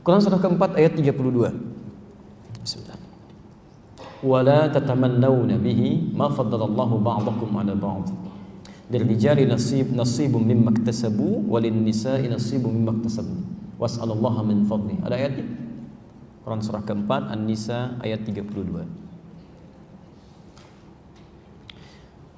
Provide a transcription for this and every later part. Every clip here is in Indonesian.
Quran surah keempat ayat 32. Bismillah. Wala tatamannawna bihi ma faddalallahu ba'dakum 'ala ba'd. Lirijali nasibun mimma iktasabu walin nisa'i nasibun mimma iktasabu. Was'alallaha min fadli. Ada ayatnya? Quran surah keempat An-Nisa ayat 32.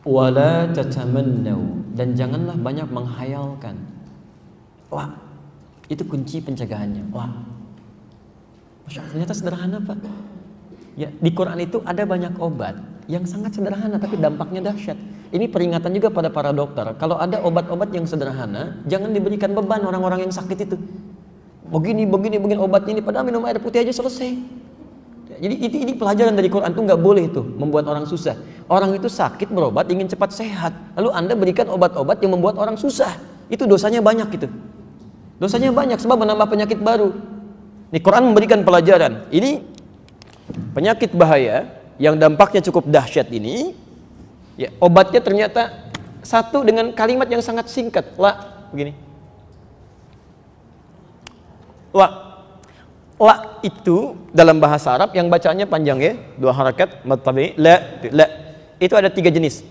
Wala tatamannaw, dan janganlah banyak menghayalkan. Wah, itu kunci pencegahannya. Wah, Masya Allah, ternyata sederhana Pak. Ya, di Quran itu ada banyak obat yang sangat sederhana tapi dampaknya dahsyat. Ini peringatan juga pada para dokter. Kalau ada obat-obat yang sederhana, jangan diberikan beban orang-orang yang sakit itu. Begini obatnya ini, padahal minum air putih aja selesai. Jadi ini pelajaran dari Quran tuh nggak boleh tuh membuat orang susah. Orang itu sakit berobat ingin cepat sehat, lalu Anda berikan obat-obat yang membuat orang susah. Itu dosanya banyak gitu. Dosanya banyak sebab menambah penyakit baru. Nih Quran memberikan pelajaran. Ini penyakit bahaya yang dampaknya cukup dahsyat ini. Ya, obatnya ternyata satu dengan kalimat yang sangat singkat. La, begini. La itu dalam bahasa Arab yang bacanya panjang ya, 2 harakat matabi. La. Itu ada 3 jenis.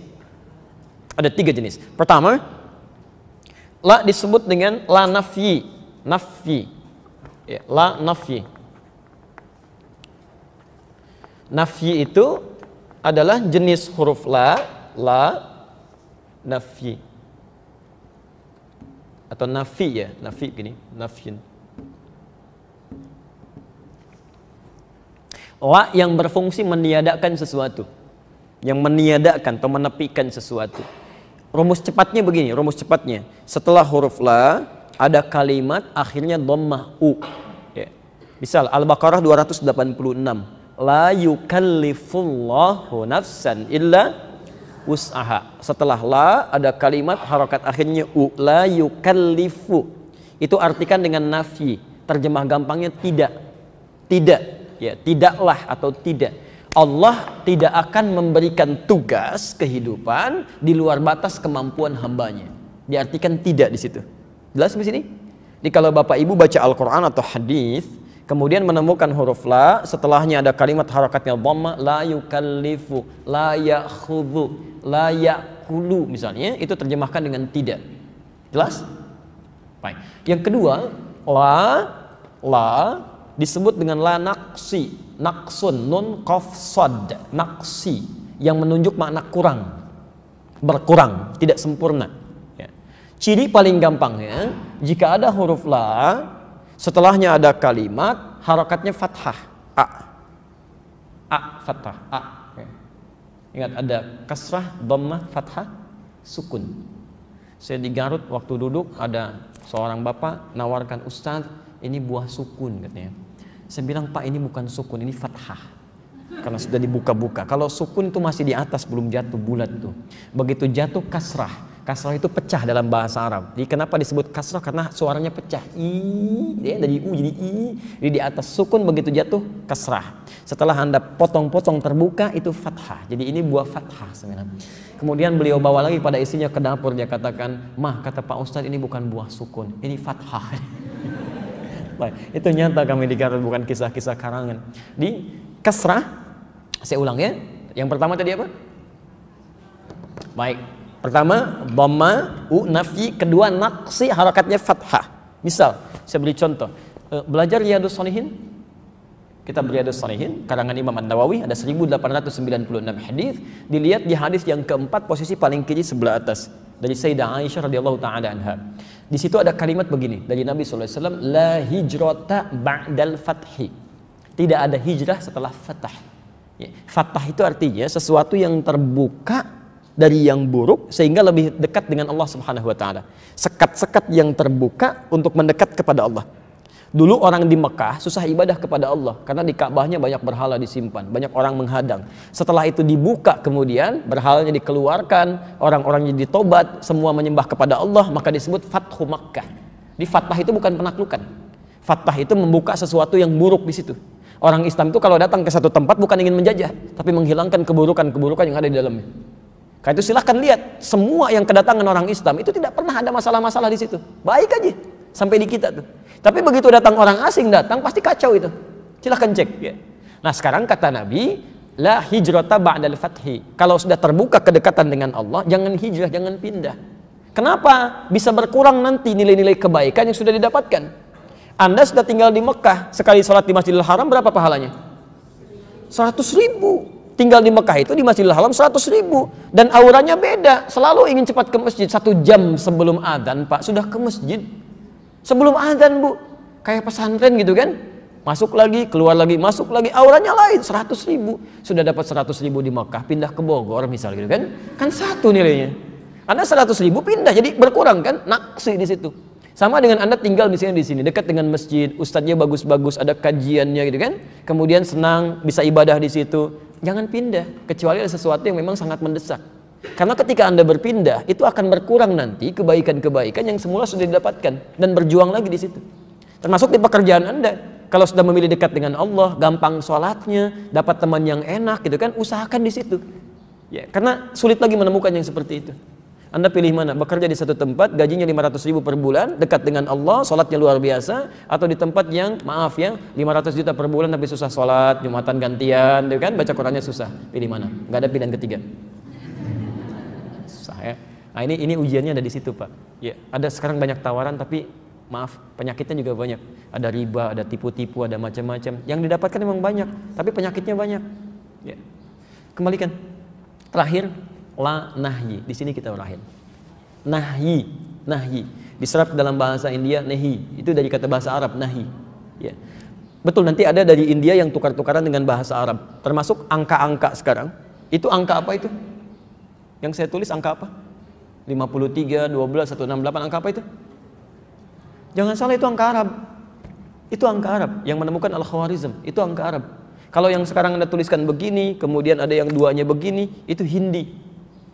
Ada 3 jenis. Pertama, la disebut dengan la nafyi. Ya, la nafyi. Nafyi itu adalah jenis huruf la nafyi. Atau nafi ya, nafi gini, nafyin. La yang berfungsi meniadakan sesuatu. Yang meniadakan atau menepikan sesuatu. Rumus cepatnya begini, rumus cepatnya. Setelah huruf la ada kalimat akhirnya dhammah u. Ya. Misal Al-Baqarah 286. La yukallifullahu nafsan illa wus'aha. Setelah la ada kalimat harokat akhirnya u. La yukallifu. Itu artikan dengan nafi. Terjemah gampangnya tidak. Tidak. Ya, tidaklah atau tidak. Allah tidak akan memberikan tugas kehidupan di luar batas kemampuan hambanya. Diartikan tidak di situ. Jelas di sini? Jadi kalau Bapak Ibu baca Al-Quran atau hadis, kemudian menemukan huruf la, setelahnya ada kalimat harakatnya dhamma, la yukallifu, la ya'khudhu, la ya'kulu misalnya, itu terjemahkan dengan tidak. Jelas? Baik. Yang kedua, la disebut dengan la naqsi, naqsun, nun qaf sad, naqsi, yang menunjuk makna kurang, berkurang, tidak sempurna. Ya. Ciri paling gampangnya, jika ada huruf la, setelahnya ada kalimat, harakatnya fathah, fathah, ya. Ingat ada kasrah, dhammah, fathah, sukun. Saya di Garut waktu duduk, ada seorang bapak nawarkan, Ustaz, ini buah sukun katanya. Saya bilang, Pak, ini bukan sukun, ini fathah. Karena sudah dibuka-buka. Kalau sukun itu masih di atas, belum jatuh bulat tuh. Begitu jatuh kasrah. Kasrah itu pecah dalam bahasa Arab. Jadi kenapa disebut kasrah? Karena suaranya pecah. Dia dari u jadi i. Jadi di atas sukun begitu jatuh kasrah. Setelah Anda potong-potong terbuka itu fathah. Jadi ini buah fathah sebenarnya. Kemudian beliau bawa lagi pada istrinya ke dapur. Dia katakan, Mah, kata Pak Ustadz, ini bukan buah sukun, ini fathah. Itu nyata kami di Garut, bukan kisah-kisah karangan. Di kasrah, saya ulang ya. Yang pertama tadi apa? Baik. Pertama, dhamma, u, nafi. Kedua, naqsi, harakatnya fathah. Misal, saya beri contoh. Belajar Riyadhus Shalihin. Kita Riyadhus Shalihin, karangan Imam An-Nawawi, ada 1896 hadis. Dilihat di hadis yang keempat, posisi paling kiri sebelah atas. Dari Sayyidah Aisyah radhiyallahu taala anha. Di situ ada kalimat begini dari Nabi sallallahu alaihi wasallam, la hijrata ba'dal fathi. Tidak ada hijrah setelah fathah. Ya, fathah itu artinya sesuatu yang terbuka dari yang buruk sehingga lebih dekat dengan Allah Subhanahu wa taala. Sekat-sekat yang terbuka untuk mendekat kepada Allah. Dulu orang di Mekah susah ibadah kepada Allah karena di Ka'bahnya banyak berhala disimpan, banyak orang menghadang. Setelah itu dibuka kemudian berhalanya dikeluarkan, orang-orangnya ditobat, semua menyembah kepada Allah, maka disebut Fathu Makkah. Di fathah itu bukan penaklukan. Fathah itu membuka sesuatu yang buruk di situ. Orang Islam itu kalau datang ke satu tempat bukan ingin menjajah, tapi menghilangkan keburukan-keburukan yang ada di dalamnya. Karena itu silahkan lihat semua yang kedatangan orang Islam itu tidak pernah ada masalah-masalah di situ. Baik aja. sampai di kita tuh. Tapi begitu datang orang asing datang pasti kacau itu. Silahkan cek ya. Nah sekarang kata Nabi, la hijrata ba'dal fathi. Kalau sudah terbuka kedekatan dengan Allah, jangan hijrah, jangan pindah. Kenapa? Bisa berkurang nanti nilai-nilai kebaikan yang sudah didapatkan. Anda sudah tinggal di Mekah, sekali sholat di Masjidil Haram berapa pahalanya? 100.000. Tinggal di Mekah itu di Masjidil Haram 100.000. Dan auranya beda, selalu ingin cepat ke masjid. 1 jam sebelum adzan Pak, sudah ke masjid. Sebelum adzan Bu, kayak pesantren gitu kan. Masuk lagi, keluar lagi, masuk lagi, auranya lain. 100.000. Sudah dapat 100.000 di Mekah, pindah ke Bogor misal gitu kan. Kan satu nilainya. Anda 100.000 pindah, jadi berkurang kan, naksi di situ. Sama dengan Anda tinggal misalnya di sini, dekat dengan masjid, ustadznya bagus-bagus, ada kajiannya gitu kan. Kemudian senang, bisa ibadah di situ. Jangan pindah, kecuali ada sesuatu yang memang sangat mendesak. Karena ketika Anda berpindah, itu akan berkurang nanti kebaikan-kebaikan yang semula sudah didapatkan dan berjuang lagi di situ. Termasuk di pekerjaan Anda. Kalau sudah memilih dekat dengan Allah, gampang sholatnya, dapat teman yang enak gitu kan, usahakan di situ. Ya, karena sulit lagi menemukan yang seperti itu. Anda pilih mana? Bekerja di satu tempat, gajinya 500.000 per bulan, dekat dengan Allah, sholatnya luar biasa, atau di tempat yang, maaf ya, 500 juta per bulan tapi susah sholat, Jumatan gantian, gitu kan, baca Qurannya susah. Pilih mana? Nggak ada pilihan ketiga. Susah ya. Nah ini ujiannya ada di situ Pak. Ya, ada sekarang banyak tawaran tapi maaf, penyakitnya juga banyak. Ada riba, ada tipu-tipu, ada macam-macam. Yang didapatkan memang banyak, tapi penyakitnya banyak. Ya. Kembalikan. Terakhir, la nahyi. Di sini kita berakhir. Nahyi, nahyi. Diserap dalam bahasa India nahi. Itu dari kata bahasa Arab nahi. Ya. Betul, nanti ada dari India yang tukar-tukaran dengan bahasa Arab. Termasuk angka-angka sekarang. Itu angka apa itu? Yang saya tulis angka apa? 53, 12, 168, angka apa itu? Jangan salah, itu angka Arab. Itu angka Arab yang menemukan Al-Khawarizm. Itu angka Arab. Kalau yang sekarang Anda tuliskan begini, kemudian ada yang duanya begini, itu Hindi.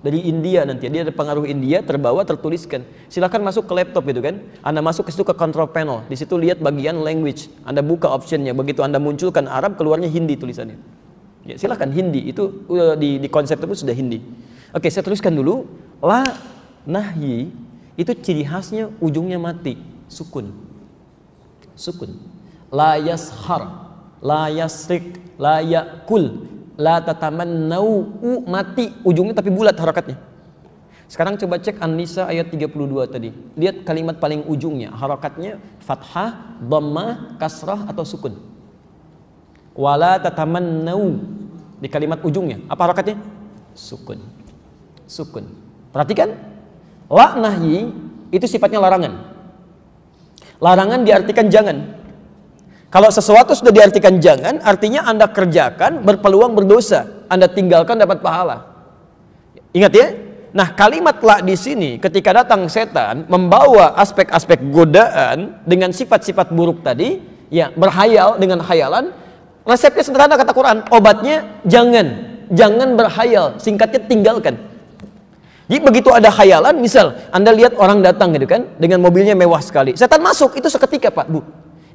Dari India nanti, dia ada pengaruh India, terbawa, tertuliskan. Silakan masuk ke laptop itu kan. Anda masuk ke situ ke control panel. Di situ lihat bagian language. Anda buka optionnya. Begitu Anda munculkan Arab, keluarnya Hindi tulisannya. Ya, silakan Hindi. Itu di konsep itu sudah Hindi. Oke, saya tuliskan dulu. La nahyi itu ciri khasnya ujungnya mati. Sukun. Sukun. La yashar, la yasrik, la yakul, la tatamannau, mati ujungnya tapi bulat harakatnya. Sekarang coba cek An-Nisa ayat 32 tadi. Lihat kalimat paling ujungnya, harakatnya fathah, dhammah, kasrah atau sukun. Wala tatamannau, di kalimat ujungnya apa harakatnya? Sukun. Sukun. Perhatikan, la nahyi itu sifatnya larangan. Larangan diartikan jangan. Kalau sesuatu sudah diartikan jangan, artinya Anda kerjakan berpeluang berdosa, Anda tinggalkan dapat pahala. Ingat ya. Nah, kalimat la di sini ketika datang setan membawa aspek-aspek godaan dengan sifat-sifat buruk tadi, ya, berhayal dengan khayalan. Resepnya sederhana kata Quran, obatnya jangan berhayal, singkatnya tinggalkan. Jadi begitu ada khayalan, misal Anda lihat orang datang gitu kan, dengan mobilnya mewah sekali, setan masuk, itu seketika Pak, Bu.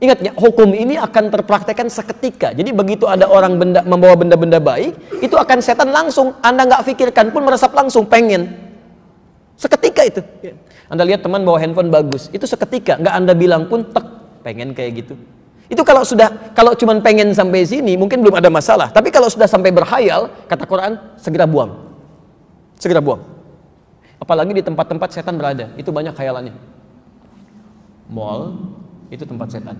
Ingat ya, hukum ini akan terpraktekkan seketika. Jadi begitu ada orang membawa benda-benda baik, itu akan setan langsung, Anda nggak pikirkan pun meresap langsung, pengen. Seketika itu. Anda lihat teman bawa handphone bagus, itu seketika, nggak Anda bilang pun, tek, pengen kayak gitu. Itu kalau cuman pengen sampai sini, mungkin belum ada masalah. Tapi kalau sudah sampai berhayal, kata Quran, segera buang. Segera buang. Apalagi di tempat-tempat setan berada, itu banyak khayalannya. Mall itu tempat setan.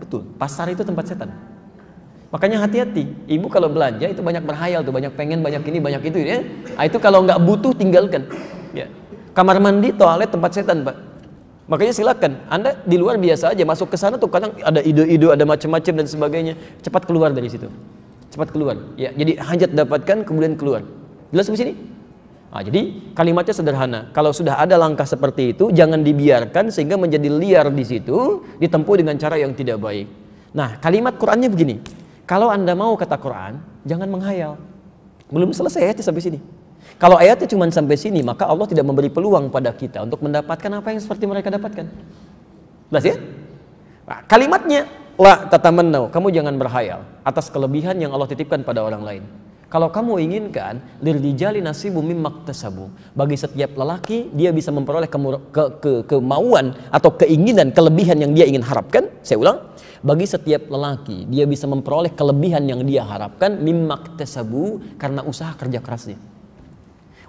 Betul, pasar itu tempat setan. Makanya hati-hati, ibu kalau belanja itu banyak berhayal tuh, banyak pengen, banyak ini, banyak itu ya. Nah, itu kalau nggak butuh tinggalkan. Ya. Kamar mandi, toilet tempat setan Pak. Makanya silakan, Anda di luar biasa aja, masuk ke sana tuh kadang ada ide-ide, ada macam-macam dan sebagainya. Cepat keluar dari situ. Cepat keluar. Ya, jadi hajat dapatkan kemudian keluar. Jelas di sini? Nah, jadi kalimatnya sederhana. Kalau sudah ada langkah seperti itu, jangan dibiarkan sehingga menjadi liar di situ, ditempuh dengan cara yang tidak baik. Nah, kalimat Qurannya begini. Kalau Anda mau kata Quran, jangan menghayal. Belum selesai ayatnya sampai sini. Kalau ayatnya cuma sampai sini, maka Allah tidak memberi peluang pada kita untuk mendapatkan apa yang seperti mereka dapatkan. Jelas ya? Nah, kalimatnya la tatamannau, kamu jangan berhayal atas kelebihan yang Allah titipkan pada orang lain. Kalau kamu inginkan lirijali nasibu mimmaktasabu, bagi setiap lelaki dia bisa memperoleh kemauan atau keinginan kelebihan yang dia ingin harapkan. Saya ulang, bagi setiap lelaki dia bisa memperoleh kelebihan yang dia harapkan mimmaktasabu, karena usaha kerja kerasnya.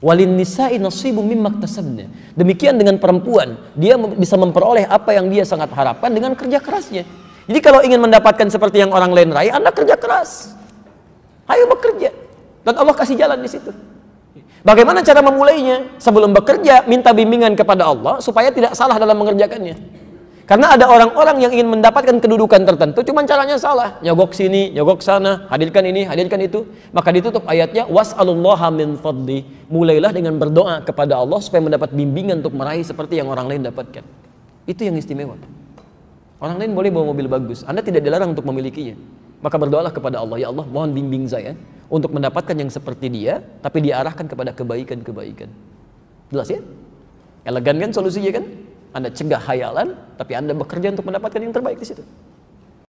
Walin nisa'i nasibu mimmaktasabna, demikian dengan perempuan, dia bisa memperoleh apa yang dia sangat harapkan dengan kerja kerasnya. Jadi kalau ingin mendapatkan seperti yang orang lain raih, Anda kerja keras, ayo bekerja, dan Allah kasih jalan di situ. Bagaimana cara memulainya? Sebelum bekerja, minta bimbingan kepada Allah supaya tidak salah dalam mengerjakannya. Karena ada orang-orang yang ingin mendapatkan kedudukan tertentu, cuman caranya salah, nyogok sini, nyogok sana, hadirkan ini, hadirkan itu. Maka ditutup ayatnya, was'alullaha min fadli, mulailah dengan berdoa kepada Allah supaya mendapat bimbingan untuk meraih seperti yang orang lain dapatkan. Itu yang istimewa. Orang lain boleh bawa mobil bagus, Anda tidak dilarang untuk memilikinya. Maka berdoalah kepada Allah, ya Allah mohon bimbing saya untuk mendapatkan yang seperti dia, tapi diarahkan kepada kebaikan-kebaikan. Jelas ya? Elegan kan solusinya kan? Anda cegah hayalan, tapi Anda bekerja untuk mendapatkan yang terbaik di situ.